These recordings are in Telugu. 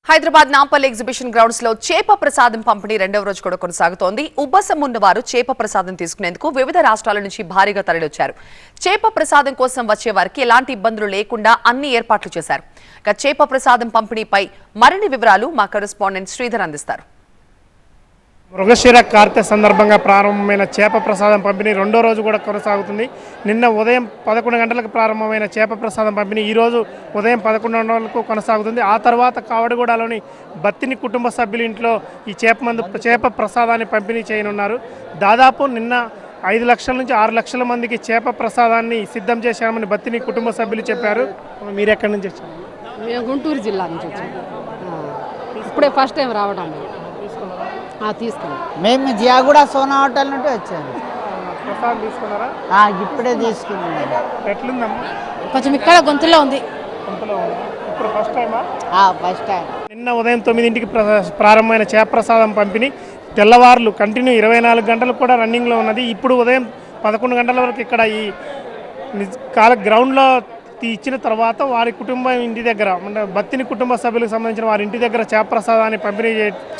హైదరాబాద్ నాంపల్లి ఎగ్జిబిషన్ గ్రౌండ్స్ లో చేప ప్రసాదం పంపిణీ రెండవ రోజు కూడా కొనసాగుతోంది. ఉబ్బసం ఉన్నవారు చేప ప్రసాదం తీసుకునేందుకు వివిధ రాష్ట్రాల నుంచి భారీగా తరలివచ్చారు. చేప ప్రసాదం కోసం వచ్చే వారికి ఎలాంటి ఇబ్బందులు లేకుండా అన్ని ఏర్పాట్లు చేశారు. చేప ప్రసాదం పంపిణీపై మరిన్ని వివరాలు మా కరెస్పాండెంట్ శ్రీధర్ అందిస్తారు. మృగశిర కార్తె సందర్భంగా ప్రారంభమైన చేప ప్రసాదం పంపిణీ రెండో రోజు కూడా కొనసాగుతుంది. నిన్న ఉదయం 11 గంటలకు ప్రారంభమైన చేప ప్రసాదం పంపిణీ ఈరోజు ఉదయం 11 గంటలకు కొనసాగుతుంది. ఆ తర్వాత కావడిగూడలోని బత్తిని కుటుంబ సభ్యుల ఇంట్లో ఈ చేప ప్రసాదాన్ని పంపిణీ చేయనున్నారు. దాదాపు నిన్న 5 లక్షల నుంచి 6 లక్షల మందికి చేప ప్రసాదాన్ని సిద్ధం చేశామని బత్తిని కుటుంబ సభ్యులు చెప్పారు. మీరు ఎక్కడి నుంచి వచ్చారు? మేము గుంటూరు జిల్లా నుంచి వచ్చాము. ఇప్పుడే ఫస్ట్ టైం రావడం. తీసుకున్నాం. మేము జియాగూడ సోనా హోటల్ నుండి వచ్చాము. ప్రసాదం తీసుకున్నారా? ఇప్పుడే తీసుకున్నాం. ఎట్లుందమ్మా? కొంచెం ఇక్కడ గొంతులో ఉంది. ఇప్పుడు ఫస్ట్ టైమా? First time. నిన్న ఉదయం 9ంటికి ప్రారంభమైన చేప ప్రసాదం పంపిణీ తెల్లవారులు కంటిన్యూ 24 గంటలు కూడా రన్నింగ్లో ఉన్నది. ఇప్పుడు ఉదయం 11 గంటల వరకు ఇక్కడ ఈ గ్రౌండ్లో ఇచ్చిన తర్వాత వారి కుటుంబం ఇంటి దగ్గర అంటే బత్తిని కుటుంబ సభ్యులకు సంబంధించిన వారి ఇంటి దగ్గర చేప ప్రసాదాన్ని పంపిణీ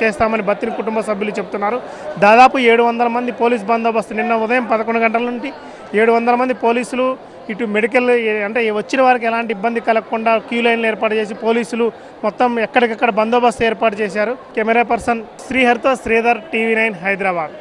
చేస్తామని బత్తిని కుటుంబ సభ్యులు చెప్తున్నారు. దాదాపు 700 మంది పోలీస్ బందోబస్తు నిన్న ఉదయం 11 గంటల నుండి 700 మంది పోలీసులు ఇటు మెడికల్ అంటే వచ్చిన వారికి ఎలాంటి ఇబ్బంది కలగకుండా క్యూ లైన్లు ఏర్పాటు చేసి పోలీసులు మొత్తం ఎక్కడికక్కడ బందోబస్తు ఏర్పాటు చేశారు. కెమెరా పర్సన్ శ్రీహరితో శ్రీధర్, TV9 హైదరాబాద్.